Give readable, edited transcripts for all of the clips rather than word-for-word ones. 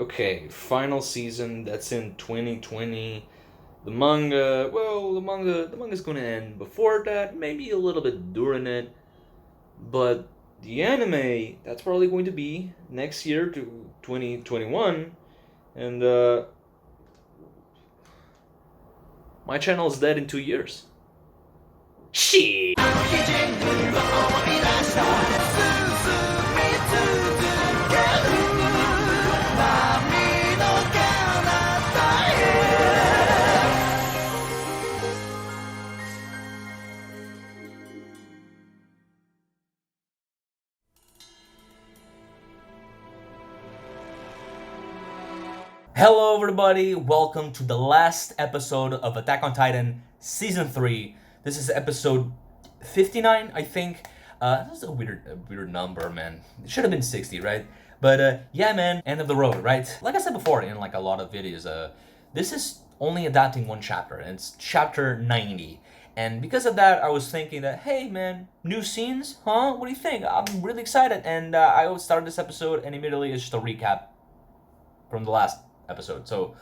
Okay, final season, that's in 2020. The manga's gonna end before that, maybe a little bit during it, but the anime, that's probably going to be next year to 2021, and my channel is dead in 2 years. Shit! Hello everybody, welcome to the last episode of Attack on Titan Season 3. This is episode 59, I think. That's a weird number, man. It should have been 60, right? But yeah, man, end of the road, right? Like I said before in like a lot of videos, this is only adapting one chapter, and it's chapter 90. And because of that, I was thinking that, hey man, new scenes, huh? What do you think? I'm really excited. And I started this episode, and immediately it's just a recap from the last episode. So,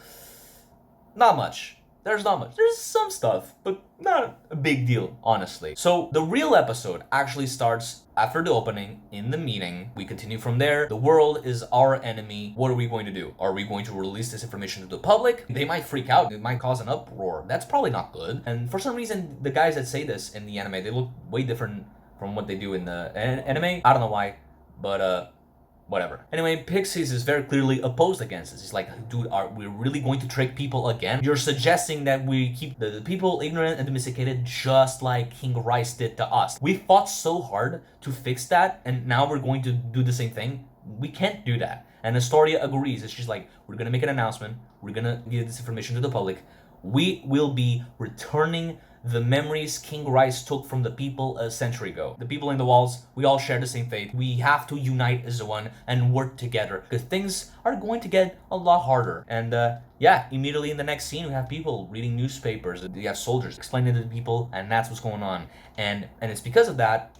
not much. There's not much. There's some stuff, but not a big deal, honestly. So, the real episode actually starts after the opening, in the meeting. We continue from there. The world is our enemy. What are we going to do? Are we going to release this information to the public? They might freak out. It might cause an uproar. That's probably not good. And for some reason, the guys that say this in the anime, they look way different from what they do in the anime. I don't know why, but whatever. Anyway, Pixies is very clearly opposed against this. He's like, dude, are we really going to trick people again? You're suggesting that we keep the people ignorant and domesticated just like King Rice did to us. We fought so hard to fix that, and now we're going to do the same thing? We can't do that. And Historia agrees. She's like, we're gonna make an announcement. We're gonna give this information to the public. We will be returning the memories King Rice took from the people a century ago. The people in the walls, we all share the same fate. We have to unite as one and work together, because things are going to get a lot harder. And yeah, immediately in the next scene, we have people reading newspapers. We have soldiers explaining to the people, and that's what's going on. And it's because of that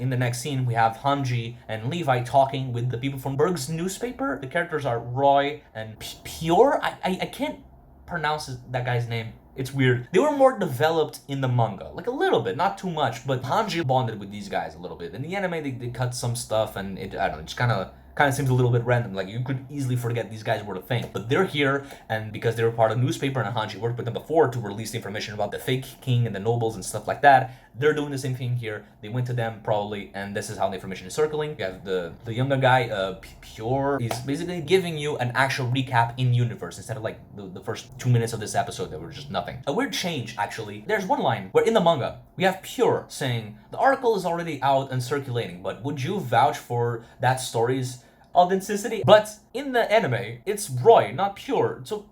in the next scene we have Hanji and Levi talking with the people from Berg's newspaper. The characters are Roy and Pure. I can't pronounce that guy's name. It's weird. They were more developed in the manga, like a little bit, not too much, but Hanji bonded with these guys a little bit. In the anime, they cut some stuff, and I don't know, it just kind of seems a little bit random. Like, you could easily forget these guys were a thing. But they're here, and because they were part of the newspaper, and Hanji worked with them before to release the information about the fake king and the nobles and stuff like that, they're doing the same thing here. They went to them, probably, and this is how the information is circling. You have the younger guy, Pure. He's basically giving you an actual recap in universe, instead of like the first 2 minutes of this episode that were just nothing. A weird change, actually. There's one line where in the manga, we have Pure saying, the article is already out and circulating, but would you vouch for that story's authenticity? But in the anime, it's Roy, not Pure. So,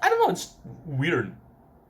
I don't know, it's weird.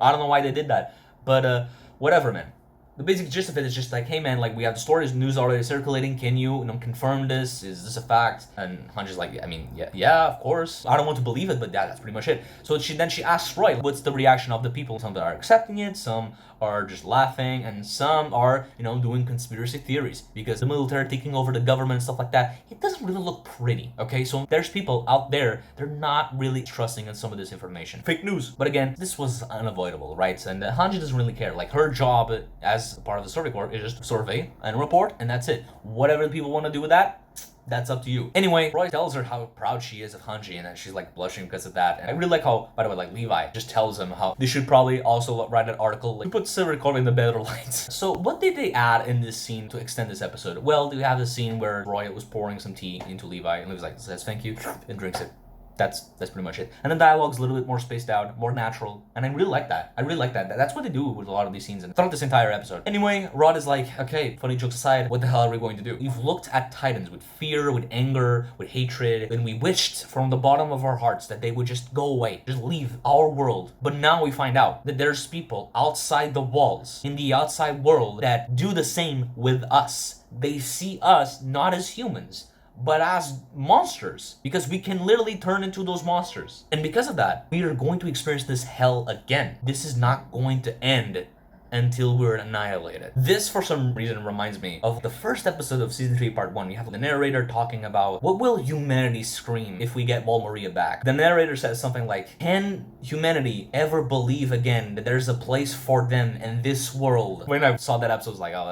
I don't know why they did that. But, whatever, man. The basic gist of it is just like, hey man, like, we have the stories, news already circulating, can you confirm this? Is this a fact? And Hanji's like, I mean, yeah, of course. I don't want to believe it, but that's pretty much it. So she asks Roy, what's the reaction of the people? Some that are accepting it, some are just laughing, and some are, doing conspiracy theories. Because the military taking over the government and stuff like that, it doesn't really look pretty, okay? So there's people out there, they're not really trusting in some of this information. Fake news. But again, this was unavoidable, right? And Hanji doesn't really care. Like, her job as part of the survey corps is just survey and report, and that's it. Whatever the people want to do with that, that's up to you. Anyway, Roy tells her how proud she is of Hanji, and that she's like blushing because of that. And I really like how, by the way, like, Levi just tells him how they should probably also write an article like, put Silver Cord in the better lights. So what did they add in this scene to extend this episode? Well, we have the scene where Roy was pouring some tea into Levi, and Levi's like, says thank you, and drinks it. That's pretty much it. And the dialogue's a little bit more spaced out, more natural, and I really like that. That's what they do with a lot of these scenes and throughout this entire episode. Anyway, Rod is like, okay, funny jokes aside, what the hell are we going to do? We've looked at Titans with fear, with anger, with hatred, and we wished from the bottom of our hearts that they would just go away, just leave our world. But now we find out that there's people outside the walls, in the outside world, that do the same with us. They see us not as humans, but as monsters, because we can literally turn into those monsters. And because of that, we are going to experience this hell again. This is not going to end until we're annihilated. This, for some reason, reminds me of the first episode of Season 3, Part 1. You have the narrator talking about, what will humanity scream if we get Wall Maria back? The narrator says something like, can humanity ever believe again that there's a place for them in this world? When I saw that episode, I was like, oh,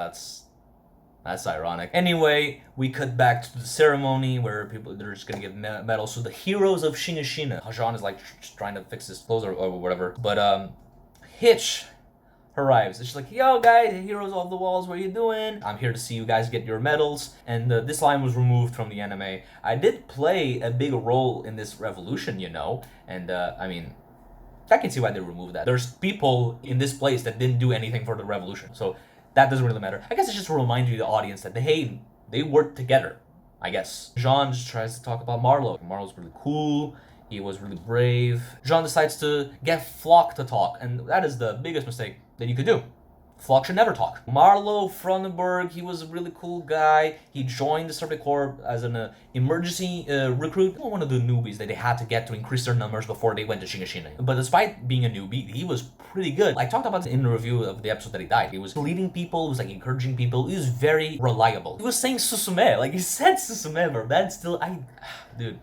that's ironic. Anyway, we cut back to the ceremony where they're just gonna give medals to the heroes of Shingishina. Jean is like trying to fix his clothes or whatever. But Hitch arrives. It's just like, yo guys, heroes of the walls, what are you doing? I'm here to see you guys get your medals. And this line was removed from the anime. I did play a big role in this revolution, you know. And I mean, I can see why they removed that. There's people in this place that didn't do anything for the revolution. So that doesn't really matter. I guess it's just to remind you, the audience, that they work together, I guess. Jean just tries to talk about Marlowe. Marlowe's really cool. He was really brave. Jean decides to get Floch to talk, and that is the biggest mistake that you could do. Floch should never talk. Marlowe Frontenberg, he was a really cool guy. He joined the Survey Corps as an emergency recruit. One of the newbies that they had to get to increase their numbers before they went to Shingishina. But despite being a newbie, he was pretty good. I talked about it in the review of the episode that he died. He was leading people, he was like encouraging people. He was very reliable. He was saying Susume, like he said Susume, but that's still, dude.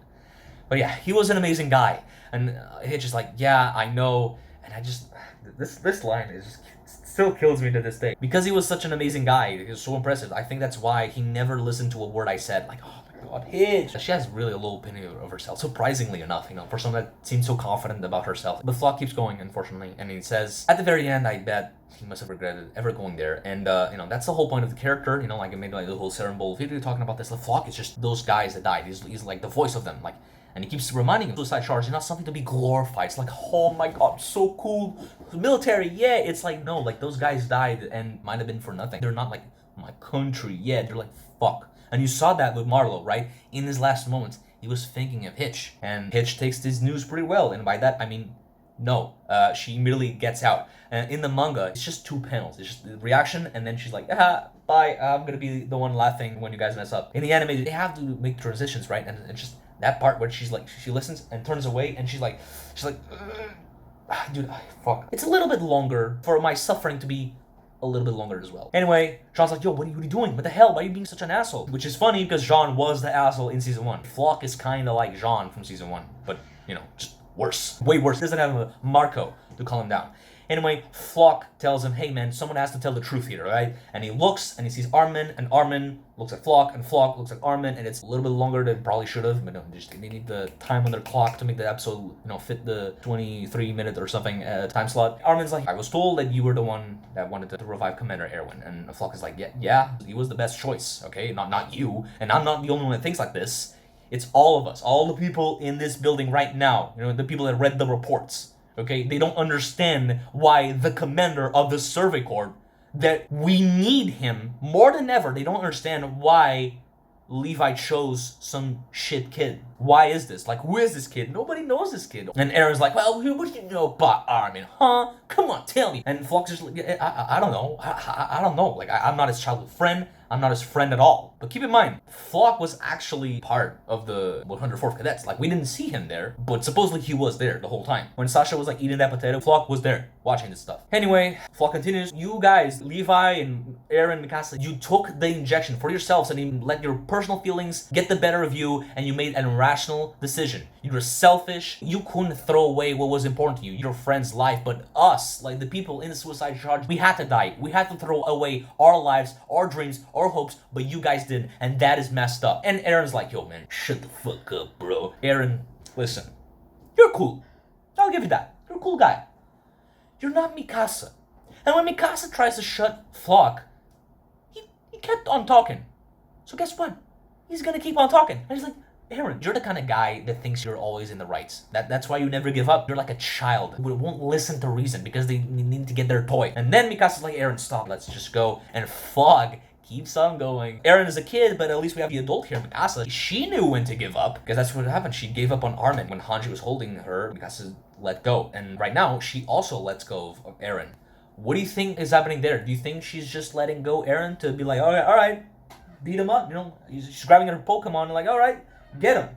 But yeah, he was an amazing guy. And it's just like, yeah, I know. And I just, this line is just still kills me to this day. Because he was such an amazing guy, he was so impressive. I think that's why he never listened to a word I said. Like, oh my god, Hitch. She has really a low opinion of herself, surprisingly enough, you know, for someone that seems so confident about herself. But Floch keeps going, unfortunately, and he says, at the very end, I bet he must have regretted ever going there. And, you know, that's the whole point of the character, you know, like I made like the whole Cerebral video talking about this. Floch is just those guys that died. He's like the voice of them, like. And he keeps reminding him, suicide charge is not something to be glorified. It's like, oh my god, so cool. Military, yeah. It's like, no, like those guys died and might have been for nothing. They're not like my country, yeah. They're like, fuck. And you saw that with Marlowe, right? In his last moments, he was thinking of Hitch. And Hitch takes this news pretty well. And by that, I mean, no. She immediately gets out. And in the manga, it's just 2 panels. It's just the reaction, and then she's like, bye, I'm gonna be the one laughing when you guys mess up. In the anime, they have to make transitions, right? And it's just that part where she's like, she listens and turns away, and she's like, dude, fuck. It's a little bit longer for my suffering to be a little bit longer as well. Anyway, Jean's like, yo, what are you doing? What the hell? Why are you being such an asshole? Which is funny because Jean was the asshole in season 1. Floch is kind of like Jean from season 1, but, you know, just worse. Way worse. He doesn't have a Marco to calm him down. Anyway, Floch tells him, hey man, someone has to tell the truth here, right? And he looks and he sees Armin, and Armin looks at Floch, and Floch looks at Armin, and it's a little bit longer than probably should have, but no, they need the time on their clock to make the episode, you know, fit the 23-minute or something time slot. Armin's like, I was told that you were the one that wanted to revive Commander Erwin, and Floch is like, yeah, he was the best choice, okay? Not you, and I'm not the only one that thinks like this. It's all of us, all the people in this building right now, you know, the people that read the reports. Okay, they don't understand why the commander of the Survey Corps, that we need him more than ever. They don't understand why Levi chose some shit kid. Why is this? Like, who is this kid? Nobody knows this kid. And Eren's like, well, what do you know about Armin? Huh? Come on, tell me. And Floch's just like, I don't know. I don't know. Like, I'm not his childhood friend. I'm not his friend at all. But keep in mind, Floch was actually part of the 104th Cadets. Like, we didn't see him there, but supposedly he was there the whole time. When Sasha was like eating that potato, Floch was there watching this stuff. Anyway, Floch continues, you guys, Levi and Eren, Mikasa, you took the injection for yourselves and you let your personal feelings get the better of you, and you made an irrational decision. You were selfish. You couldn't throw away what was important to you, your friend's life, but us, like the people in the suicide charge, we had to die. We had to throw away our lives, our dreams, our hopes, but you guys didn't, and that is messed up. And Eren's like, yo man, shut the fuck up, bro. Eren, listen, you're cool. I'll give you that. You're a cool guy. You're not Mikasa. And when Mikasa tries to shut Floch, he kept on talking. So guess what? He's gonna keep on talking. And he's like, Eren, you're the kind of guy that thinks you're always in the right. That's why you never give up. You're like a child who won't listen to reason because they need to get their toy. And then Mikasa's like, Eren, stop, let's just go. And Floch keeps on going. Eren is a kid, but at least we have the adult here, Mikasa. She knew when to give up, because that's what happened. She gave up on Armin. When Hanji was holding her, Mikasa let go. And right now, she also lets go of Eren. What do you think is happening there? Do you think she's just letting go Eren to be like, all right, beat him up, you know? She's grabbing her Pokemon and like, all right, get him.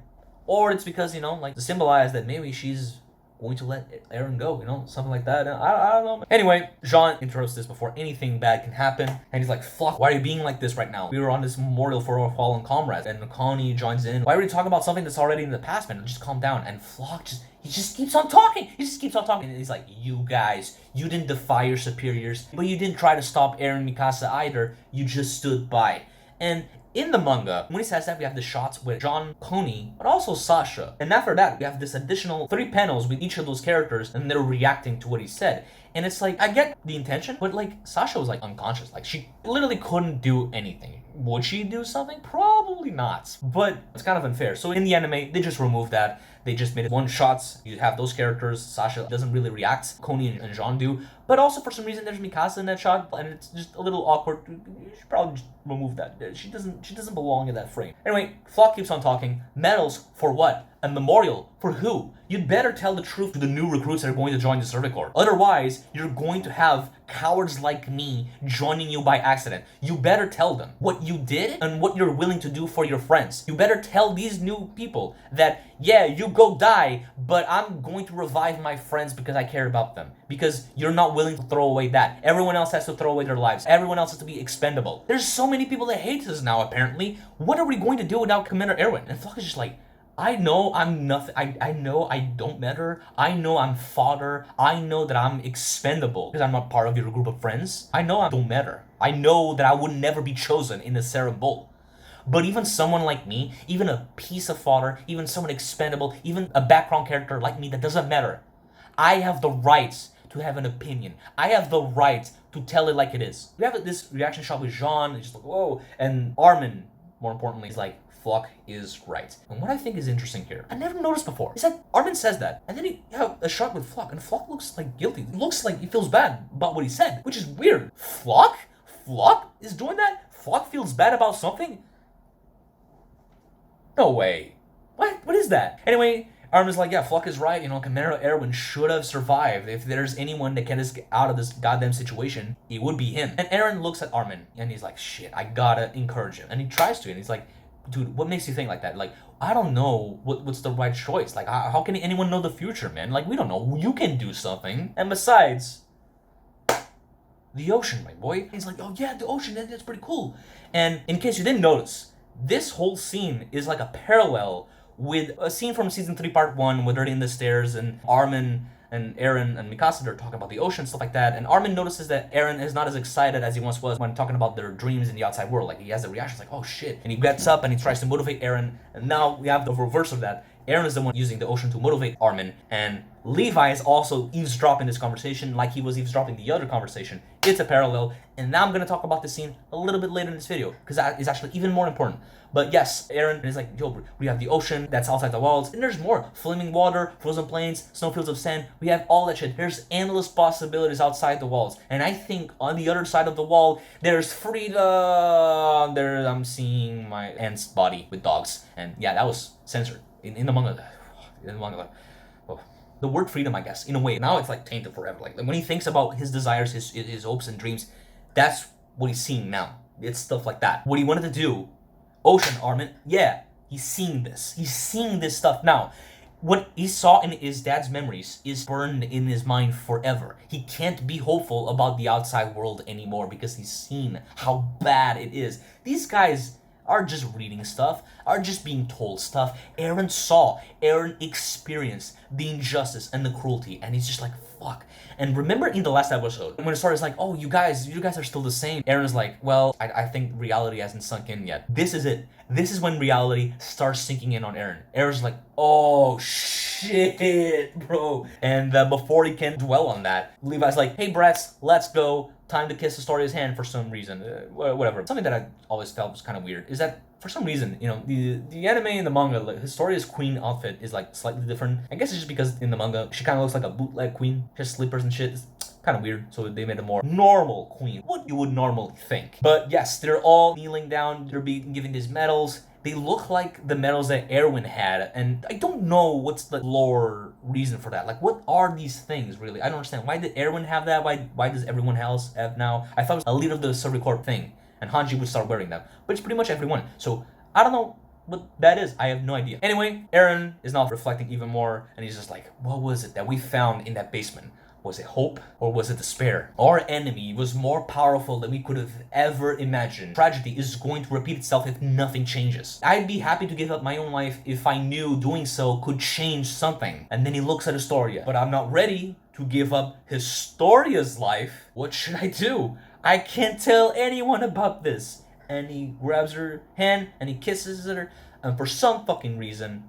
Or it's because, you know, like to symbolize that maybe she's going to let Eren go, you know, something like that. I don't know. Anyway, Jean interrupts this before anything bad can happen, and he's like, Floch, why are you being like this right now? We were on this memorial for our fallen comrades, and Connie joins in. Why are we talking about something that's already in the past, man? Just calm down. And Floch just keeps on talking. He just keeps on talking. And he's like, you guys, you didn't defy your superiors, but you didn't try to stop Eren Mikasa either. You just stood by. And in the manga, when he says that, we have the shots with Jean, Connie, but also Sasha. And after that, we have this additional 3 panels with each of those characters, and they're reacting to what he said. And it's like, I get the intention, but like, Sasha was like unconscious. Like, she literally couldn't do anything. Would she do something? Probably not. But it's kind of unfair. So in the anime, they just removed that. They just made it one shots. You have those characters. Sasha doesn't really react. Connie and Jean do. But also for some reason there's Mikasa in that shot, and it's just a little awkward. You should probably just remove that. She doesn't belong in that frame. Anyway, Floch keeps on talking. Medals for what? A memorial for who? You'd better tell the truth to the new recruits that are going to join the Survey Corps. Otherwise, you're going to have cowards like me joining you by accident. You better tell them what you did and what you're willing to do for your friends. You better tell these new people that, yeah, you go die, but I'm going to revive my friends because I care about them. Because you're not willing to throw away that. Everyone else has to throw away their lives. Everyone else has to be expendable. There's so many people that hate us now, apparently. What are we going to do without Commander Erwin? And Floch is just like, I know I'm nothing. I know I don't matter. I know I'm fodder. I know that I'm expendable because I'm not part of your group of friends. I know I don't matter. I know that I would never be chosen in the Sarah Bowl. But even someone like me, even a piece of fodder, even someone expendable, even a background character like me that doesn't matter, I have the right to have an opinion. I have the right to tell it like it is. We have this reaction shot with Jean, it's just like, whoa, and Armin, more importantly, is like, Floch is right. And what I think is interesting here, I never noticed before, is that Armin says that, and then you have a shot with Floch, and Floch looks like guilty. It looks like he feels bad about what he said, which is weird. Floch? Floch is doing that? Floch feels bad about something? No way. What is that? Anyway, Armin's like, yeah, Floch is right. You know, Commander Erwin should have survived. If there's anyone that can us get out of this goddamn situation, it would be him. And Eren looks at Armin, and he's like, shit, I gotta encourage him. And he tries to, and he's like, dude, what makes you think like that? Like, I don't know what's the right choice. Like, how can anyone know the future, man? Like, we don't know. You can do something. And besides, the ocean, my boy. He's like, oh yeah, the ocean, that's pretty cool. And in case you didn't notice, this whole scene is like a parallel with a scene from season 3 part 1 where they're in the stairs and Armin and Eren and Mikasa, they're talking about the ocean, stuff like that. And Armin notices that Eren is not as excited as he once was when talking about their dreams in the outside world. Like, he has a reaction, like, oh shit. And he gets up and he tries to motivate Eren. And now we have the reverse of that. Eren is the one using the ocean to motivate Armin. And Levi is also eavesdropping this conversation like he was eavesdropping the other conversation. It's a parallel. And now I'm going to talk about this scene a little bit later in this video, because that is actually even more important. But yes, Eren is like, yo, we have the ocean that's outside the walls, and there's more. Flaming water, frozen plains, snowfields of sand. We have all that shit. There's endless possibilities outside the walls. And I think on the other side of the wall, there's freedom. There, I'm seeing my aunt's body with dogs. And yeah, that was censored in the manga. In the manga, the word freedom, I guess, in a way. Now it's like tainted forever. Like when he thinks about his desires, his hopes and dreams, that's what he's seeing now. It's stuff like that. What he wanted to do, ocean, Armin, yeah, he's seeing this. He's seeing this stuff now. What he saw in his dad's memories is burned in his mind forever. He can't be hopeful about the outside world anymore because he's seen how bad it is. These guys are just reading stuff, are just being told stuff. Eren saw, Eren experienced the injustice and the cruelty, and he's just like, fuck. And remember in the last episode, when Historia's like, oh, you guys are still the same. Eren's like, well, I think reality hasn't sunk in yet. This is it. This is when reality starts sinking in on Eren. Eren's like, oh, shit, bro. And before he can dwell on that, Levi's like, hey, brats, let's go. Time to kiss Historia's hand for some reason. Whatever. Something that I always felt was kind of weird is that for some reason, you know, the anime and the manga, like, Historia's queen outfit is like slightly different. I guess it's just because in the manga, she kind of looks like a bootleg queen. She has slippers and shit. It's kind of weird. So they made a more normal queen. What you would normally think. But yes, they're all kneeling down. They're being given these medals. They look like the medals that Erwin had, and I don't know what's the lore reason for that. Like, what are these things, really? I don't understand. Why did Erwin have that? Why does everyone else have now? I thought it was a leader of the Survey Corps thing, and Hanji would start wearing them. But it's pretty much everyone. So, I don't know what that is, I have no idea. Anyway, Eren is now reflecting even more, and he's just like, what was it that we found in that basement? Was it hope or was it despair? Our enemy was more powerful than we could have ever imagined. Tragedy is going to repeat itself if nothing changes. I'd be happy to give up my own life if I knew doing so could change something. And then he looks at Historia. But I'm not ready to give up Historia's life. What should I do? I can't tell anyone about this. And he grabs her hand and he kisses her. And for some fucking reason,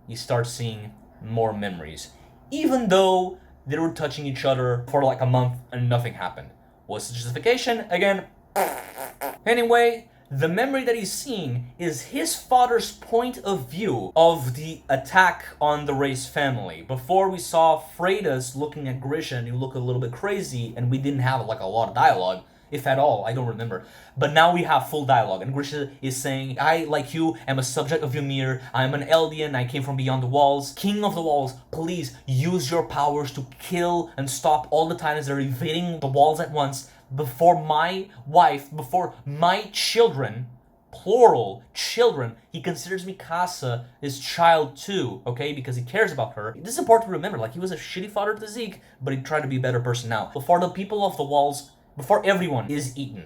he starts seeing more memories. Even though they were touching each other for like a month and nothing happened. What's the justification? Again. Anyway, the memory that he's seeing is his father's point of view of the attack on the Race family. Before we saw Freitas looking at Grisha and he looked a little bit crazy and we didn't have like a lot of dialogue. If at all, I don't remember. But now we have full dialogue, and Grisha is saying, I, like you, am a subject of Ymir. I am an Eldian. I came from beyond the walls. King of the walls, please use your powers to kill and stop all the Titans that are invading the walls at once before my wife, before my children, plural, children. He considers Mikasa his child too, okay, because he cares about her. This is important to remember. Like, he was a shitty father to Zeke, but he tried to be a better person now. Before the people of the walls, before everyone is eaten,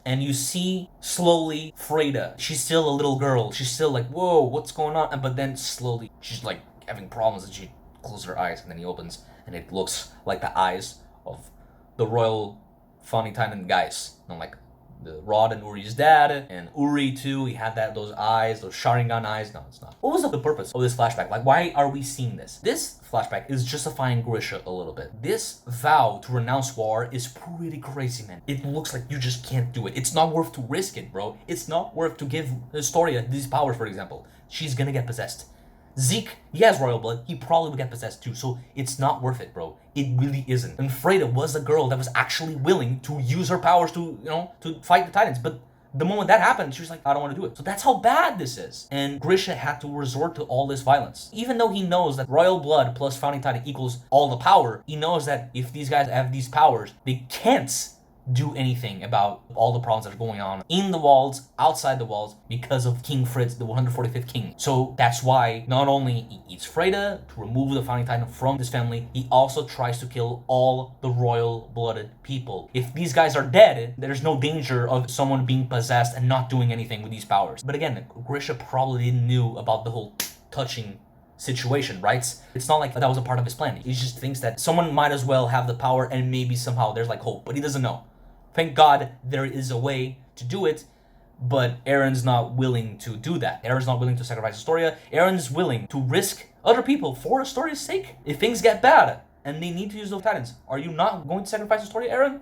and you see slowly Freida, she's still a little girl, she's still like, whoa, what's going on? But then slowly, she's like having problems and she closes her eyes and then he opens and it looks like the eyes of the royal Funny Titan guys. You know, like the Rod and Uri's dad, and Uri too, he had those eyes, those Sharingan eyes. No, it's not. What was the purpose of this flashback? Like, why are we seeing this? This flashback is justifying Grisha a little bit. This vow to renounce war is pretty crazy, man. It looks like you just can't do it. It's not worth to risk it, bro. It's not worth to give Historia these powers, for example. She's gonna get possessed. Zeke, he has royal blood, he probably would get possessed too, so it's not worth it, bro. It really isn't. And Freida was a girl that was actually willing to use her powers to, to fight the Titans, but the moment that happened, she was like, I don't want to do it. So that's how bad this is. And Grisha had to resort to all this violence. Even though he knows that royal blood plus founding titan equals all the power, he knows that if these guys have these powers, they can't do anything about all the problems that are going on in the walls, outside the walls, because of King Fritz, the 145th king. So that's why not only he eats Freida to remove the founding titan from this family, he also tries to kill all the royal-blooded people. If these guys are dead, there's no danger of someone being possessed and not doing anything with these powers. But again, Grisha probably didn't knew about the whole touching situation, right? It's not like that was a part of his plan. He just thinks that someone might as well have the power and maybe somehow there's like hope, but he doesn't know. Thank God there is a way to do it, but Eren's not willing to do that. Eren's not willing to sacrifice Historia. Eren's willing to risk other people for Historia's sake. If things get bad and they need to use those titans, are you not going to sacrifice Historia, Eren?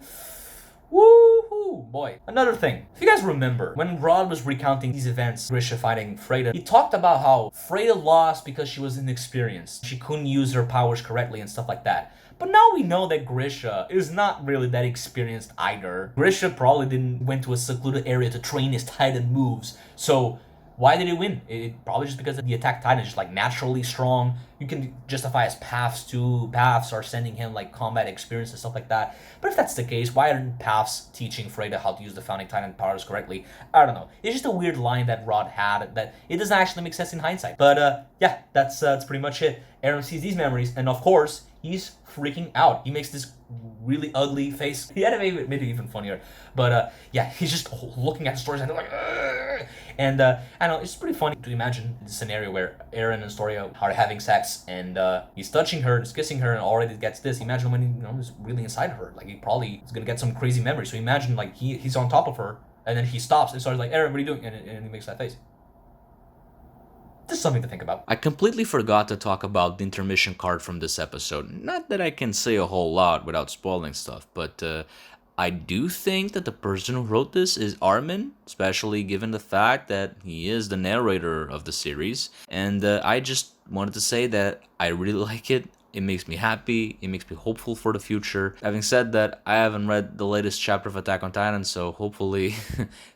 Woohoo, boy. Another thing, if you guys remember, when Rod was recounting these events, Grisha fighting Freida, he talked about how Freida lost because she was inexperienced. She couldn't use her powers correctly and stuff like that. But now we know that Grisha is not really that experienced either. Grisha probably went to a secluded area to train his Titan moves. So why did he win? It probably just because the attack Titan is just like naturally strong. You can justify his paths too. Paths are sending him like combat experience and stuff like that. But if that's the case, why aren't paths teaching Freida how to use the founding Titan powers correctly? I don't know. It's just a weird line that Rod had that it doesn't actually make sense in hindsight. But yeah, that's pretty much it. Eren sees these memories, and of course, he's freaking out. He makes this really ugly face. He had to make it even funnier. But yeah, he's just looking at the stories and like, ugh! And I don't know, it's pretty funny to imagine the scenario where Eren and Historia are having sex and he's touching her, he's kissing her, and already gets this. Imagine when he's really inside her. Like, he probably is gonna get some crazy memory. So imagine like he's on top of her and then he stops and starts like, Eren, what are you doing? And he makes that face. Just something to think about. I completely forgot to talk about the intermission card from this episode. Not that I can say a whole lot without spoiling stuff, but I do think that the person who wrote this is Armin, especially given the fact that he is the narrator of the series. And I just wanted to say that I really like it. It makes me happy. It makes me hopeful for the future. Having said that, I haven't read the latest chapter of Attack on Titan, so hopefully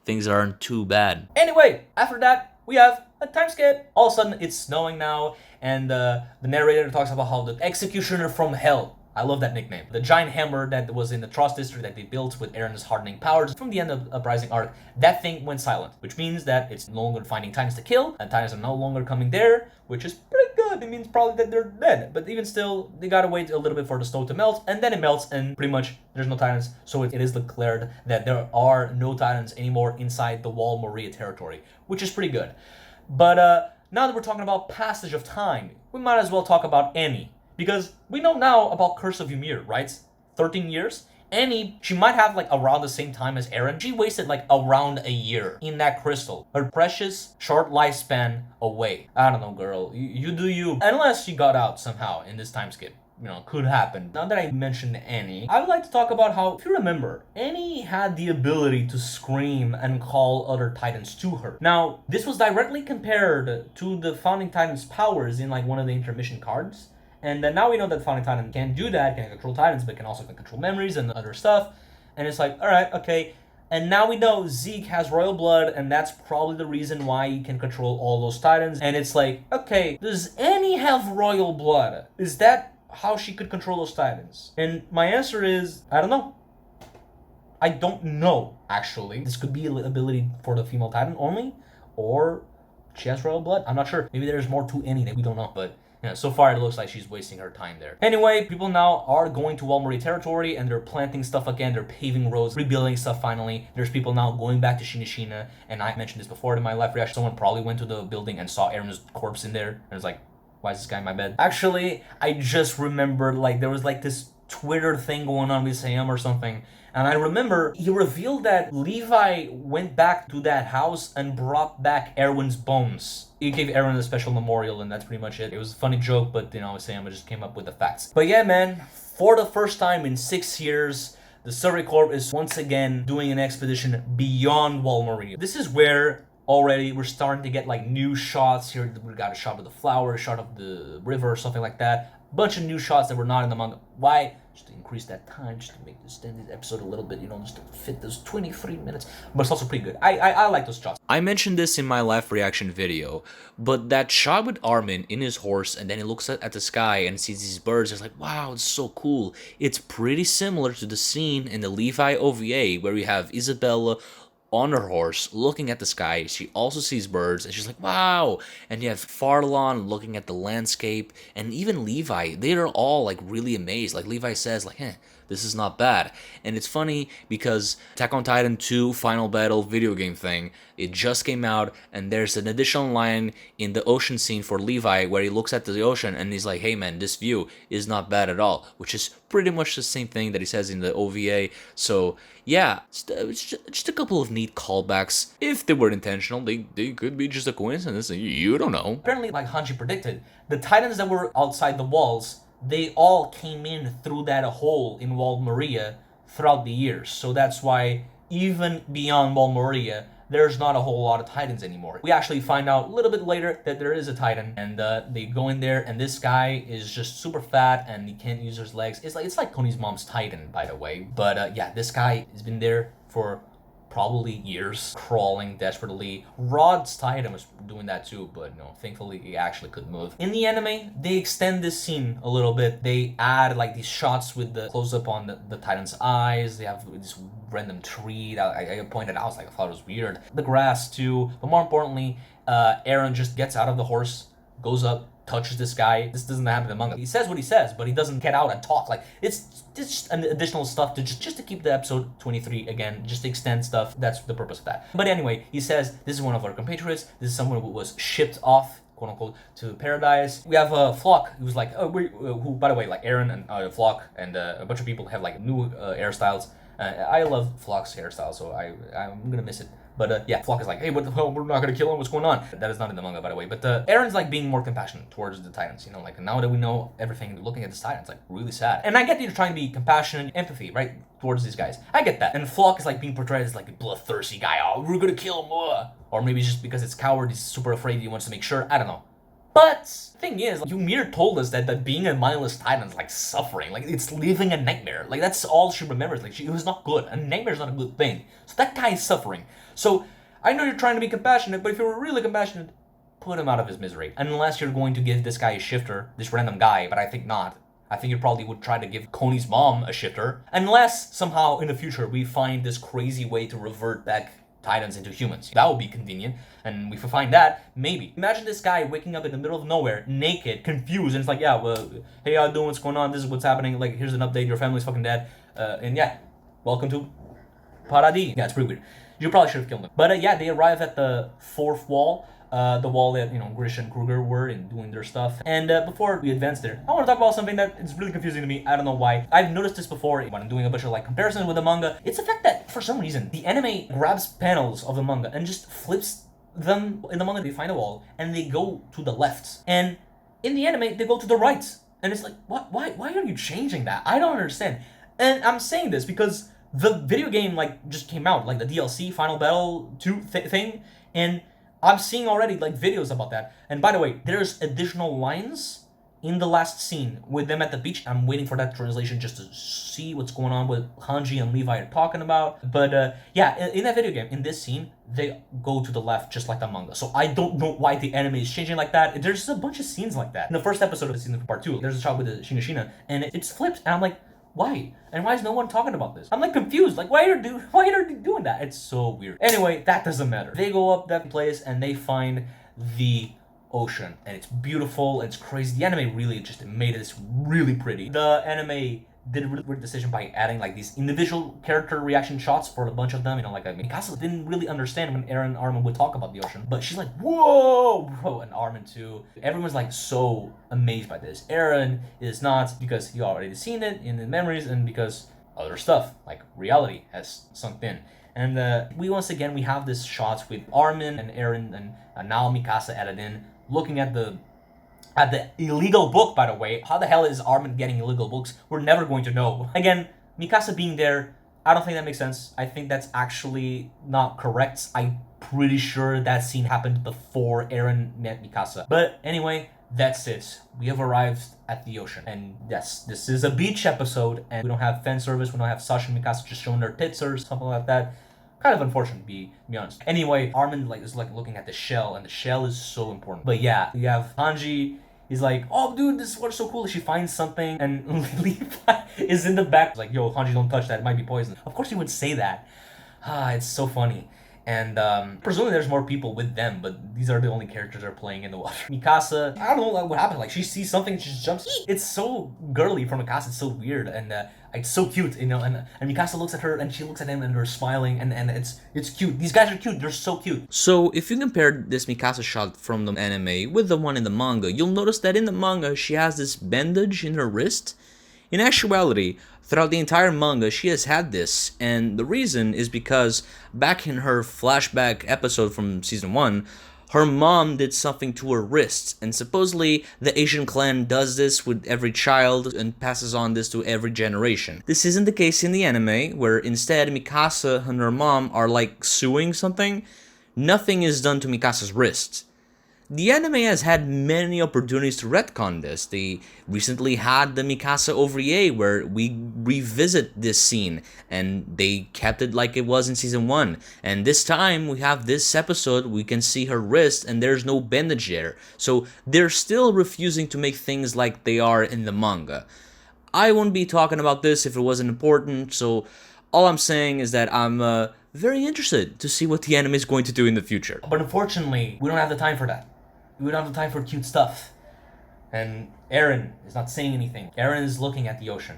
things aren't too bad. Anyway, after that, we have a time skip. All of a sudden, it's snowing now, and the narrator talks about how the executioner from hell, I love that nickname. The giant hammer that was in the Trust District that they built with Eren's hardening powers from the end of Uprising arc, that thing went silent, which means that it's no longer finding Titans to kill, and Titans are no longer coming there, which is pretty good. It means probably that they're dead, but even still, they gotta wait a little bit for the snow to melt, and then it melts, and pretty much there's no Titans, so it is declared that there are no Titans anymore inside the Wall Moria territory, which is pretty good. But now that we're talking about passage of time, we might as well talk about Annie. Because we know now about Curse of Ymir, right? 13 years? Annie, she might have like around the same time as Eren. She wasted like around a year in that crystal. Her precious short lifespan away. I don't know, girl. You do you. Unless she got out somehow in this time skip. You know, could happen. Now that I mentioned Annie, I would like to talk about how, if you remember, Annie had the ability to scream and call other Titans to her. Now, this was directly compared to the Founding Titan's powers in like one of the intermission cards. And then now we know that Founding Titan can do that, can control Titans, but can also control memories and other stuff. And it's like, alright, okay. And now we know Zeke has royal blood, and that's probably the reason why he can control all those Titans. And it's like, okay, does Annie have royal blood? Is that how she could control those Titans? And my answer is, I don't know. I don't know, actually. This could be an ability for the female Titan only, or she has royal blood. I'm not sure. Maybe there's more to Annie that we don't know, but yeah, so far it looks like she's wasting her time there. Anyway, people now are going to Wall Moria territory and they're planting stuff again, they're paving roads, rebuilding stuff finally. There's people now going back to Shinoshina, and I mentioned this before in my live reaction. Someone probably went to the building and saw Eren's corpse in there, and was like, why is this guy in my bed? Actually, I just remembered like there was like this Twitter thing going on with Sam or something. And I remember he revealed that Levi went back to that house and brought back Erwin's bones. He gave Eren a special memorial, and that's pretty much it. It was a funny joke, but you know, Sam just came up with the facts. But yeah, man, for the first time in 6 years, the Survey Corps is once again doing an expedition beyond Wall Moria. This is where already we're starting to get like new shots here. We got a shot of the flower, a shot of the river, something like that. Bunch of new shots that were not in the manga. Why? Just to increase that time, just to make this episode a little bit, you know, just to fit those 23 minutes. But it's also pretty good. I like those shots. I mentioned this in my live reaction video, but that shot with Armin in his horse, and then he looks at the sky and sees these birds, it's like, wow, it's so cool. It's pretty similar to the scene in the Levi OVA where we have Isabella on her horse looking at the sky. She also sees birds and she's like, wow. And you have Farlon looking at the landscape, and even Levi, they're all like really amazed. Like Levi says like, this is not bad. And it's funny because Attack on Titan 2 Final Battle video game thing, it just came out, and there's an additional line in the ocean scene for Levi where he looks at the ocean and he's like, hey man, this view is not bad at all, which is pretty much the same thing that he says in the OVA. So yeah, it's just a couple of neat callbacks. If they were intentional, they could be just a coincidence. You don't know. Apparently, like Hanji predicted, the Titans that were outside the walls, they all came in through that hole in Wall Moria throughout the years. So that's why even beyond Wall Moria, there's not a whole lot of Titans anymore. We actually find out a little bit later that there is a Titan, and they go in there, and this guy is just super fat, and he can't use his legs. It's like Tony's mom's Titan, by the way. But yeah, this guy has been there for probably years, crawling desperately. Rod's Titan was doing that too, but no, thankfully he actually could move. In the anime, they extend this scene a little bit. They add like these shots with the close-up on the Titan's eyes. They have this random tree that I pointed out, I thought it was weird. The grass too, but more importantly, Eren just gets out of the horse, goes up, touches this guy. This doesn't happen in the manga. He says what he says, but he doesn't get out and talk. Like, it's just an additional stuff to just to keep the episode 23 again, just to extend stuff. That's the purpose of that. But anyway, he says, this is one of our compatriots. This is someone who was shipped off, quote unquote, to paradise. We have Floch, who's like, who, by the way, like Eren and Floch and a bunch of people have like new hairstyles. I love Floch's hairstyle, so I'm gonna miss it. But yeah, Floch is like, hey, what the hell, we're not gonna kill him, what's going on? That is not in the manga, by the way. But Eren's like being more compassionate towards the Titans, you know, like now that we know everything, looking at this Titan, it's like really sad. And I get that you're trying to be compassionate, empathy, right, towards these guys. I get that. And Floch is like being portrayed as like a bloodthirsty guy, oh, we're gonna kill him, or maybe it's just because it's coward, he's super afraid, he wants to make sure, I don't know. But the thing is, like, Ymir told us that being a mindless Titan is like suffering, like it's living a nightmare. Like that's all she remembers. Like it was not good. A nightmare is not a good thing. So that guy is suffering. So I know you're trying to be compassionate, but if you were really compassionate, put him out of his misery. Unless you're going to give this guy a shifter, this random guy, but I think not. I think he probably would try to give Koni's mom a shitter. Unless somehow in the future we find this crazy way to revert back Titans into humans. That would be convenient. And if we find that, maybe. Imagine this guy waking up in the middle of nowhere, naked, confused, and it's like, yeah, well, hey, how you doing? What's going on? This is what's happening. Like, here's an update. Your family's fucking dead. And yeah, welcome to Paradis. Yeah, it's pretty weird. You probably should have killed him. But yeah, they arrive at the fourth wall. The wall that, Grish and Kruger were in doing their stuff. And before we advance there, I want to talk about something that is really confusing to me. I don't know why. I've noticed this before when I'm doing a bunch of comparisons with the manga. It's the fact that for some reason the anime grabs panels of the manga and just flips them in the manga. They find a wall and they go to the left, and in the anime they go to the right. And it's like, what? Why are you changing that? I don't understand. And I'm saying this because the video game just came out, the DLC Final Battle 2 thing, and I'm seeing already videos about that. And by the way, there's additional lines in the last scene with them at the beach. I'm waiting for that translation just to see what's going on with Hanji and Levi are talking about. But yeah, in that video game, in this scene, they go to the left just like the manga. So I don't know why the anime is changing like that. There's a bunch of scenes like that. In the first episode of the season part 2, there's a shot with the Shina, and it's flipped. And I'm like, why? And why is no one talking about this? I'm confused. Why are you doing that? It's so weird. Anyway, that doesn't matter. They go up that place and they find the ocean, and it's beautiful. It's crazy. The anime really just made this really pretty. The anime did a really weird decision by adding these individual character reaction shots for a bunch of them. Mikasa didn't really understand when Eren and Armin would talk about the ocean, but she's like, whoa, bro, and Armin too. Everyone's so amazed by this. Eren is not, because he already seen it in the memories, and because other stuff like reality has sunk in. And we have this shots with Armin and Eren and now Mikasa added in, looking at the illegal book. By the way, how the hell is Armin getting illegal books? We're never going to know. Again, Mikasa being there, I don't think that makes sense. I think that's actually not correct. I'm pretty sure that scene happened before Eren met Mikasa. But anyway, that's it. We have arrived at the ocean. And yes, this is a beach episode, and we don't have fan service. We don't have Sasha and Mikasa just showing their tits or something like that. Kind of unfortunate, to be honest. Anyway, Armin is looking at the shell, and the shell is so important. But yeah, you have Hanji. He's like, oh, dude, this water's so cool. She finds something, and Levi is in the back. Like, yo, Hanji, don't touch that. It might be poison. Of course he would say that. It's so funny. And presumably there's more people with them, but these are the only characters that are playing in the water. Mikasa, I don't know what happened. She sees something, she just jumps. It's so girly for Mikasa. It's so weird, and it's so cute, And Mikasa looks at her, and she looks at him, and they're smiling, and it's cute. These guys are cute. They're so cute. So if you compare this Mikasa shot from the anime with the one in the manga, you'll notice that in the manga she has this bandage in her wrist. In actuality, throughout the entire manga, she has had this, and the reason is because back in her flashback episode from season 1, her mom did something to her wrist, and supposedly the Asian clan does this with every child and passes on this to every generation. This isn't the case in the anime, where instead Mikasa and her mom are suing something. Nothing is done to Mikasa's wrist. The anime has had many opportunities to retcon this. They recently had the Mikasa OVA where we revisit this scene, and they kept it like it was in season 1. And this time we have this episode, we can see her wrist and there's no bandage there. So they're still refusing to make things like they are in the manga. I wouldn't be talking about this if it wasn't important, so all I'm saying is that I'm very interested to see what the anime is going to do in the future. But unfortunately, we don't have the time for that. We don't have the time for cute stuff. And Eren is not saying anything. Eren is looking at the ocean.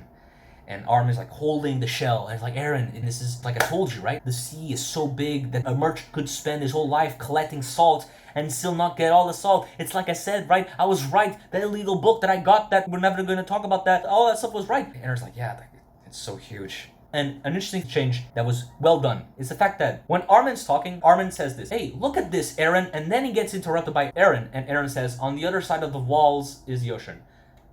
And Armin is holding the shell. And it's like, Eren, and this is I told you, right? The sea is so big that a merchant could spend his whole life collecting salt and still not get all the salt. It's like I said, right? I was right. That illegal book that I got, that we're never going to talk about that. All that stuff was right. And Eren's like, yeah, it's so huge. And an interesting change that was well done is the fact that when Armin's talking, Armin says this, hey, look at this, Eren, and then he gets interrupted by Eren, and Eren says, on the other side of the walls is the ocean.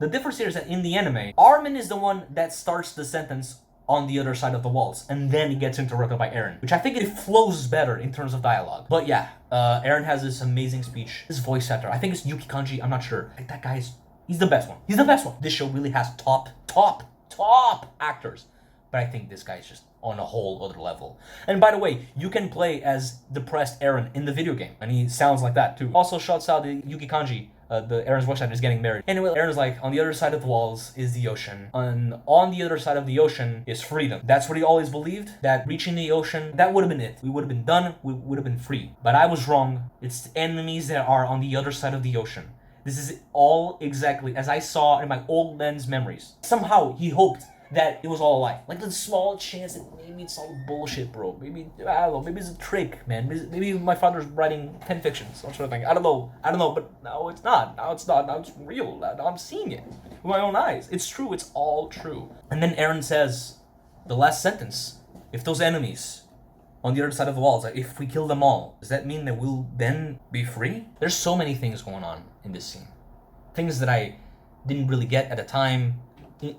The difference here is that in the anime, Armin is the one that starts the sentence on the other side of the walls, and then he gets interrupted by Eren, which I think it flows better in terms of dialogue. But yeah, Eren has this amazing speech, this voice actor, I think it's Yuki Kanji, I'm not sure. That guy he's the best one. He's the best one. This show really has top actors. But I think this guy is just on a whole other level. And by the way, you can play as depressed Eren in the video game, and he sounds like that too. Also, shouts out to Yuki Kanji Eren's voice actor is getting married. Anyway, Eren's like, on the other side of the walls is the ocean. And on the other side of the ocean is freedom. That's what he always believed, that reaching the ocean, that would have been it. We would have been done, we would have been free. But I was wrong. It's enemies that are on the other side of the ocean. This is all exactly as I saw in my old man's memories. Somehow he hoped that it was all a lie. Like the small chance that maybe it's all bullshit, bro. Maybe, I don't know, maybe it's a trick, man. Maybe my father's writing 10 fictions, some sort of thing. I don't know, but no, it's not. Now it's not. Now it's real. Now I'm seeing it with my own eyes. It's true. It's all true. And then Eren says the last sentence. If those enemies on the other side of the walls, like, if we kill them all, does that mean that we'll then be free? There's so many things going on in this scene. Things that I didn't really get at the time.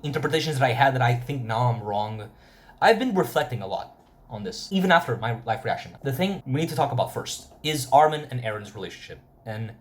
Interpretations that I had that I think now I'm wrong. I've been reflecting a lot on this, even after my live reaction. The thing we need to talk about first is Armin and Eren's relationship, and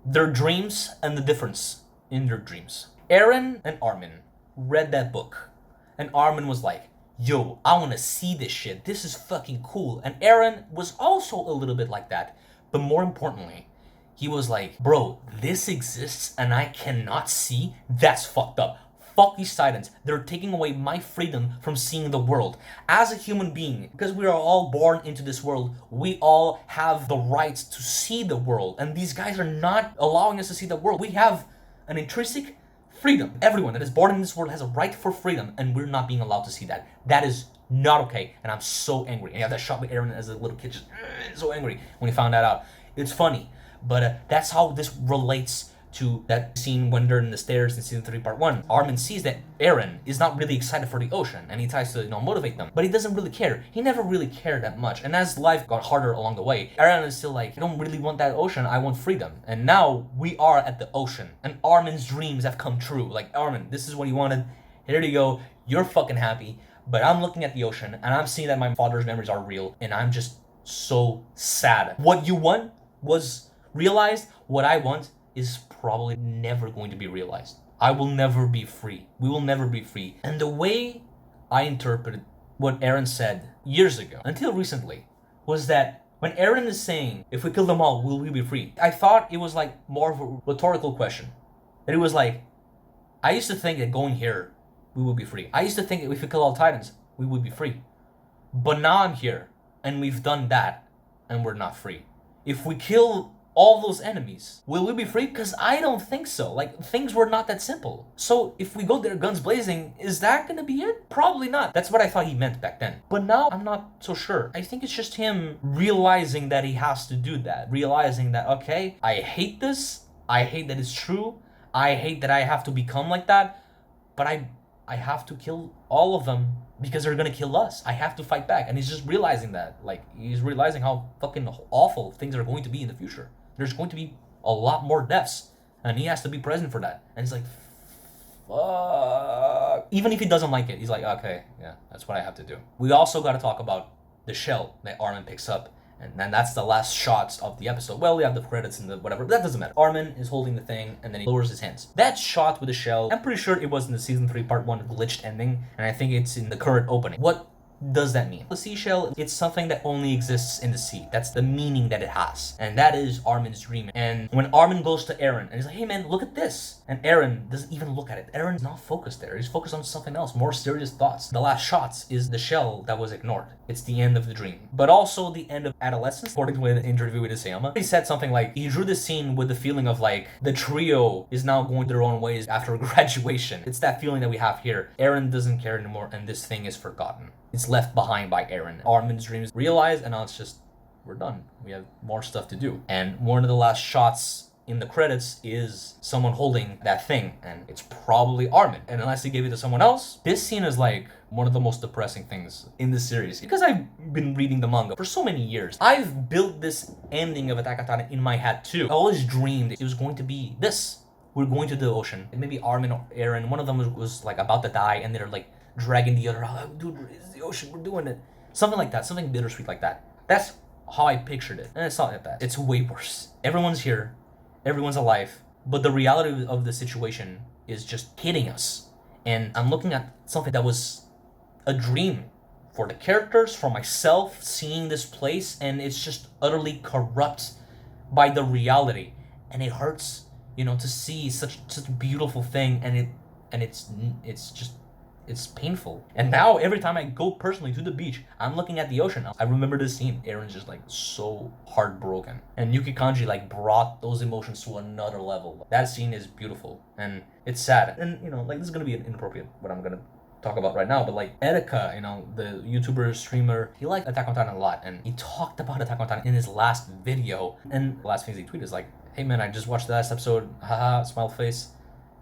their dreams and the difference in their dreams. Eren and Armin read that book, and Armin was like, yo, I want to see this shit. This is fucking cool. And Eren was also a little bit like that, but more importantly, he was like, bro, this exists and I cannot see? That's fucked up. Fuck these Titans. They're taking away my freedom from seeing the world. As a human being, because we are all born into this world, we all have the right to see the world. And these guys are not allowing us to see the world. We have an intrinsic freedom. Everyone that is born in this world has a right for freedom, and we're not being allowed to see that. That is not okay, and I'm so angry. And yeah, that shot with Eren as a little kid, just so angry when he found that out. It's funny, but that's how this relates to that scene when they're in the stairs in season 3 part 1. Armin sees that Eren is not really excited for the ocean, and he tries to, motivate them, but he doesn't really care. He never really cared that much, and as life got harder along the way, Eren is still like, I don't really want that ocean, I want freedom. And now we are at the ocean, and Armin's dreams have come true. Like, Armin, this is what you wanted, here you go, you're fucking happy, but I'm looking at the ocean, and I'm seeing that my father's memories are real, and I'm just so sad. What you want was realized, what I want is probably never going to be realized. I will never be free. We will never be free. And the way I interpreted what Eren said years ago, until recently, was that when Eren is saying, if we kill them all, will we be free? I thought it was like more of a rhetorical question. That it was like, I used to think that going here, we would be free. I used to think that if we kill all Titans, we would be free. But now I'm here, and we've done that, and we're not free. If we kill all those enemies, will we be free? Because I don't think so. Like, things were not that simple. So if we go there guns blazing, is that gonna be it? Probably not. That's what I thought he meant back then. But now I'm not so sure. I think it's just him realizing that he has to do that. Realizing that, okay, I hate this. I hate that it's true. I hate that I have to become like that. But I have to kill all of them because they're gonna kill us. I have to fight back. And he's just realizing that. Like, he's realizing how fucking awful things are going to be in the future. There's going to be a lot more deaths, and he has to be present for that. And he's like, fuck. Even if he doesn't like it, he's like, okay, yeah, that's what I have to do. We also got to talk about the shell that Armin picks up, and then that's the last shots of the episode. Well, we have the credits and the whatever, but that doesn't matter. Armin is holding the thing, and then he lowers his hands. That shot with the shell, I'm pretty sure it was in the season 3 part 1 glitched ending, and I think it's in the current opening. What does that mean? The seashell, it's something that only exists in the sea. That's the meaning that it has. And that is Armin's dream. And when Armin goes to Eren and he's like, hey man, look at this. And Eren doesn't even look at it. Eren's not focused there. He's focused on something else, more serious thoughts. The last shots is the shell that was ignored. It's the end of the dream. But also the end of adolescence, according to an interview with Isayama. He said something like, he drew this scene with the feeling of like, the trio is now going their own ways after graduation. It's that feeling that we have here. Eren doesn't care anymore, and this thing is forgotten. It's left behind by Eren. Armin's dreams realized, and now it's just, we're done. We have more stuff to do. And one of the last shots in the credits is someone holding that thing, and it's probably Armin. And unless they gave it to someone else, this scene is like one of the most depressing things in this series. Because I've been reading the manga for so many years, I've built this ending of Attack on Titan in my head too. I always dreamed it was going to be this. We're going to the ocean. And maybe Armin or Eren, one of them was like about to die, and they're like dragging the other out. Like, dude, it's the ocean, we're doing it. Something like that, something bittersweet like that. That's how I pictured it. And it's not like that. It's way worse. Everyone's here, everyone's alive, but the reality of the situation is just hitting us. And I'm looking at something that was a dream for the characters, for myself, seeing this place, and it's just utterly corrupt by the reality. And it hurts You know, to see such a beautiful thing, and it's painful. And now every time I go personally to the beach, I'm looking at the ocean. I remember this scene. Eren's just like so heartbroken, and Yuki Kanji like brought those emotions to another level. That scene is beautiful, and it's sad. And you know, like this is gonna be inappropriate what I'm gonna talk about right now, but like Erika, you know, the YouTuber streamer, he liked Attack on Titan a lot, and he talked about Attack on Titan in his last video. And the last things he tweeted is like, "Hey man, I just watched the last episode. Haha, smile face."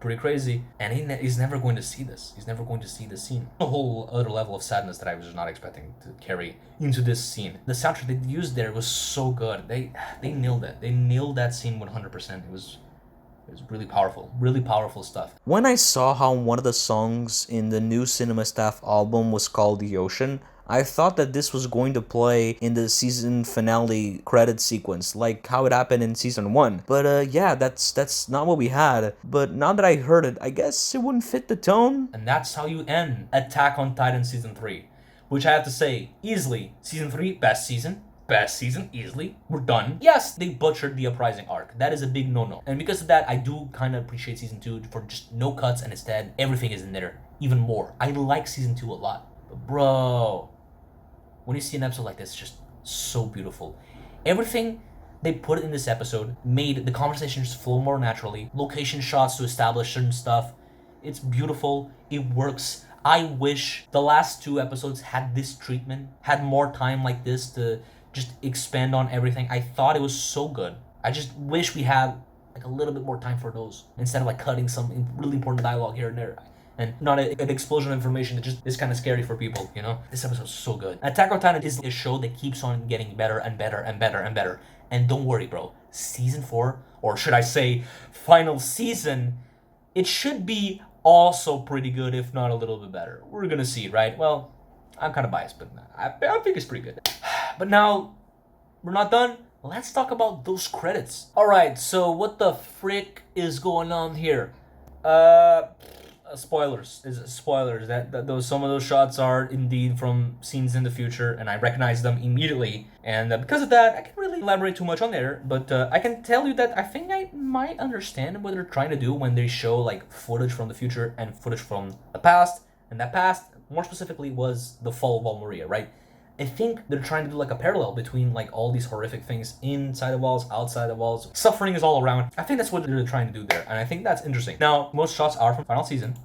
Pretty crazy, and he's never going to see this. He's never going to see this scene. A whole other level of sadness that I was just not expecting to carry into this scene. The soundtrack they used there was so good. They nailed it. They nailed that scene 100%. It was really powerful stuff. When I saw how one of the songs in the new Cinema Staff album was called The Ocean, I thought that this was going to play in the season finale credit sequence, like how it happened in season 1. But yeah, that's not what we had. But now that I heard it, I guess it wouldn't fit the tone. And that's how you end Attack on Titan season 3, which I have to say, easily, season 3, best season, easily. We're done. Yes, they butchered the Uprising arc. That is a big no-no. And because of that, I do kind of appreciate season 2 for just no cuts, and instead, everything is in there even more. I like season 2 a lot. But bro, when you see an episode like this, it's just so beautiful. Everything they put in this episode made the conversations flow more naturally. Location shots to establish certain stuff. It's beautiful. It works. I wish the last 2 episodes had this treatment, had more time like this to just expand on everything. I thought it was so good. I just wish we had like a little bit more time for those instead of like cutting some really important dialogue here and there. And not an explosion of information that just is kind of scary for people, you know? This episode's so good. Attack on Titan is a show that keeps on getting better and better and better and better. And don't worry, bro. Season 4, or should I say final season, it should be also pretty good, if not a little bit better. We're gonna see, right? Well, I'm kind of biased, but I think it's pretty good. But now, we're not done. Let's talk about those credits. Alright, so what the frick is going on here? Spoilers. That those some of those shots are indeed from scenes in the future, and I recognize them immediately. And because of that, I can't really elaborate too much on there. But I can tell you that I think I might understand what they're trying to do when they show like footage from the future and footage from the past. And that past, more specifically, was the fall of Valkyria, right? I think they're trying to do like a parallel between like all these horrific things inside the walls, outside the walls. Suffering is all around. I think that's what they're trying to do there, and I think that's interesting. Now, most shots are from final season,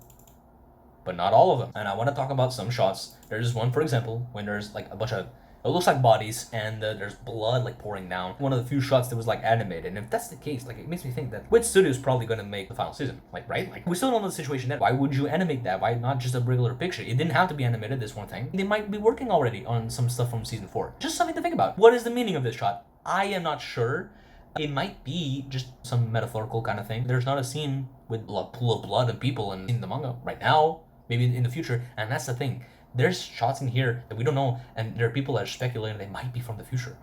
but not all of them. And I want to talk about some shots. There's one, for example, when there's like a bunch of, it looks like bodies, and there's blood like pouring down. One of the few shots that was like animated. And if that's the case, like it makes me think that which studio is probably going to make the final season, like, right? Like we still don't know the situation yet. Why would you animate that? Why not just a regular picture? It didn't have to be animated, this one thing. They might be working already on some stuff from season 4. Just something to think about. What is the meaning of this shot? I am not sure. It might be just some metaphorical kind of thing. There's not a scene with a pool of blood and people in the manga right now, maybe in the future, and that's the thing. There's shots in here that we don't know, and there are people that are speculating they might be from the future.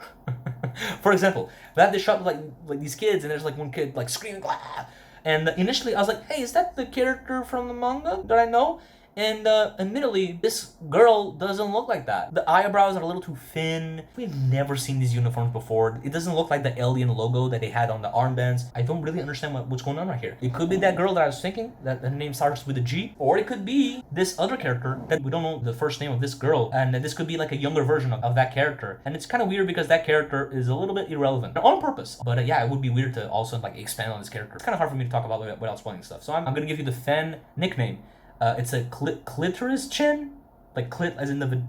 For example, they have this shot with like these kids, and there's like one kid like screaming, "Blah!" And initially I was like, hey, is that the character from the manga that I know? And admittedly, this girl doesn't look like that. The eyebrows are a little too thin. We've never seen these uniforms before. It doesn't look like the alien logo that they had on the armbands. I don't really understand what's going on right here. It could be that girl that I was thinking, that her name starts with a G. Or it could be this other character that we don't know the first name of this girl. And this could be like a younger version of that character. And it's kind of weird because that character is a little bit irrelevant. On purpose. But yeah, it would be weird to also like expand on this character. It's kind of hard for me to talk about without spoiling stuff. So I'm going to give you the fan nickname. It's a clitoris chin, like clit as in the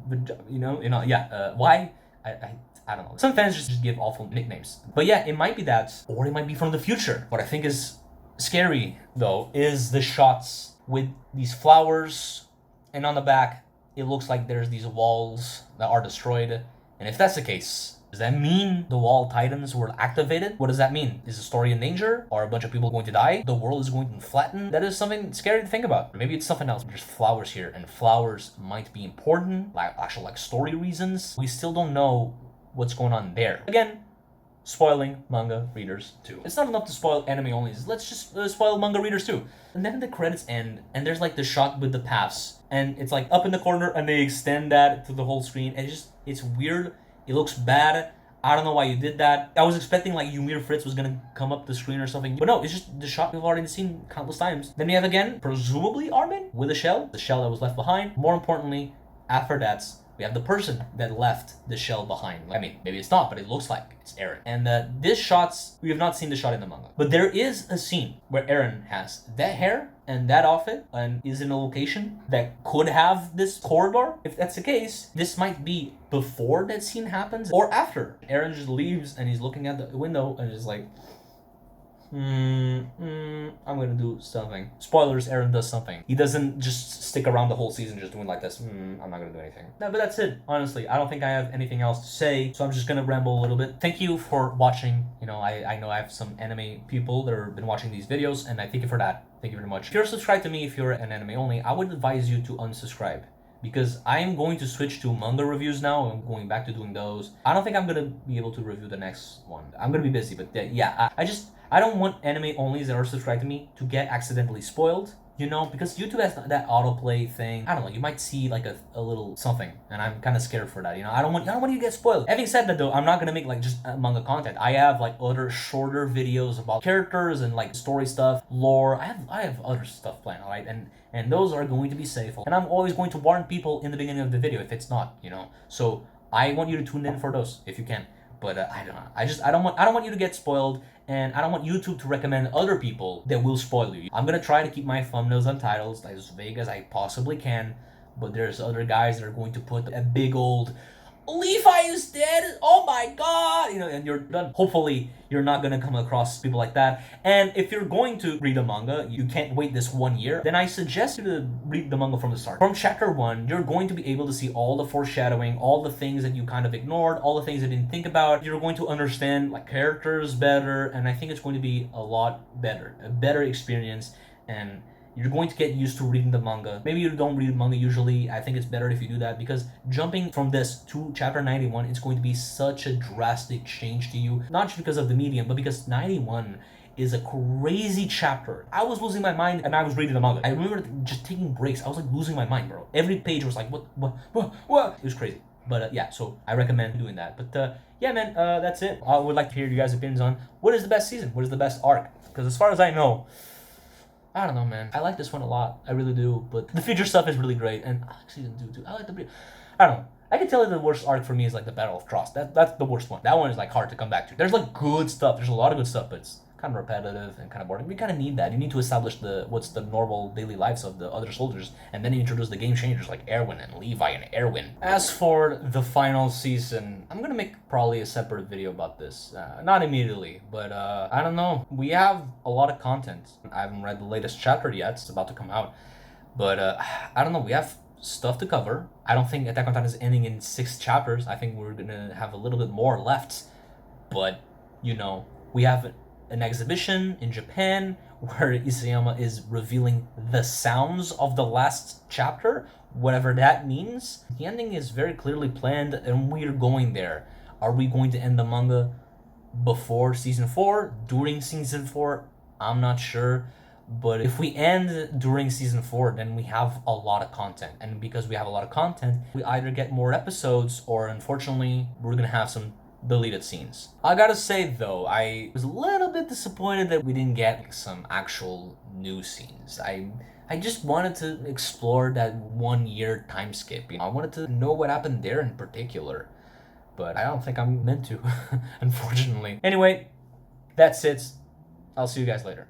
yeah. Why? I don't know. Some fans just give awful nicknames. But yeah, it might be that, or it might be from the future. What I think is scary though is the shots with these flowers, and on the back it looks like there's these walls that are destroyed. And if that's the case, does that mean the wall titans were activated? What does that mean? Is the story in danger? Are a bunch of people going to die? The world is going to flatten? That is something scary to think about. Maybe it's something else. There's flowers here, and flowers might be important, like actual like story reasons. We still don't know what's going on there. Again, spoiling manga readers too. It's not enough to spoil anime only. Let's just spoil manga readers too. And then the credits end, and there's like the shot with the paths, and it's like up in the corner, and they extend that to the whole screen, and it's weird. It looks bad. I don't know why you did that. I was expecting like Ymir Fritz was gonna come up the screen or something. But no, it's just the shot we've already seen countless times. Then we have again, presumably Armin with a shell. The shell that was left behind. More importantly, after that, we have the person that left the shell behind. I mean, maybe it's not, but it looks like it's Eren. And this shots, we have not seen the shot in the manga. But there is a scene where Eren has that hair and that outfit and is in a location that could have this corridor. If that's the case, this might be before that scene happens or after. Eren just leaves and he's looking at the window and is like, I'm gonna do something. Spoilers, Eren does something. He doesn't just stick around the whole season just doing like this. I'm not gonna do anything. No, but that's it. Honestly, I don't think I have anything else to say, so I'm just gonna ramble a little bit. Thank you for watching. You know, I know I have some anime people that have been watching these videos, and I thank you for that. Thank you very much. If you're subscribed to me, if you're an anime only, I would advise you to unsubscribe. Because I'm going to switch to manga reviews now. I'm going back to doing those. I don't think I'm gonna be able to review the next one. I'm gonna be busy, but yeah, I don't want anime onlys that are subscribed to me to get accidentally spoiled, you know, because YouTube has that autoplay thing. I don't know, you might see like a little something, and I'm kind of scared for that, you know. I don't want you to get spoiled. Having said that though, I'm not gonna make like just manga content. I have like other shorter videos about characters and like story stuff, lore. I have other stuff planned, alright? And those are going to be safe. And I'm always going to warn people in the beginning of the video if it's not, you know. So I want you to tune in for those if you can. But I don't know. I don't want you to get spoiled, and I don't want YouTube to recommend other people that will spoil you. I'm gonna try to keep my thumbnails and titles as vague as I possibly can, but there's other guys that are going to put a big old Levi is dead, oh my god, you know, and you're done. Hopefully you're not gonna come across people like that. And if you're going to read a manga, you can't wait this 1 year, then I suggest you to read the manga from the start. From chapter 1, you're going to be able to see all the foreshadowing, all the things that you kind of ignored, all the things you didn't think about. You're going to understand like characters better, and I think it's going to be a lot better, a better experience, and you're going to get used to reading the manga. Maybe you don't read manga usually. I think it's better if you do that, because jumping from this to chapter 91, it's going to be such a drastic change to you. Not just because of the medium, but because 91 is a crazy chapter. I was losing my mind and I was reading the manga. I remember just taking breaks. I was like losing my mind, bro. Every page was like, what? It was crazy. But yeah, so I recommend doing that. But yeah, man, that's it. I would like to hear you guys' opinions on what is the best season? What is the best arc? Because as far as I know, I don't know, man. I like this one a lot. I really do. But the future stuff is really great. And I like season 2 too. I like I don't know. I can tell you the worst arc for me is like the Battle of Trost. That's the worst one. That one is like hard to come back to. There's like good stuff. There's a lot of good stuff, but it's kind of repetitive and kind of boring. We kind of need that. You need to establish what's the normal daily lives of the other soldiers, and then you introduce the game changers like Erwin and Levi and Erwin. As for the final season, I'm gonna make probably a separate video about this. Not immediately, but I don't know. We have a lot of content. I haven't read the latest chapter yet. It's about to come out, but I don't know. We have stuff to cover. I don't think Attack on Titan is ending in 6 chapters. I think we're gonna have a little bit more left, but you know, we have an exhibition in Japan where Isayama is revealing the sounds of the last chapter, whatever that means. The ending is very clearly planned, and we're going there. Are we going to end the manga before season 4? During season 4? I'm not sure. But if we end during season 4, then we have a lot of content. And because we have a lot of content, we either get more episodes, or unfortunately, we're gonna have some deleted scenes. I gotta say though, I was a little bit disappointed that we didn't get like, some actual new scenes. I just wanted to explore that 1 year time skip. You know, I wanted to know what happened there in particular, but I don't think I'm meant to, unfortunately. Anyway, that's it. I'll see you guys later.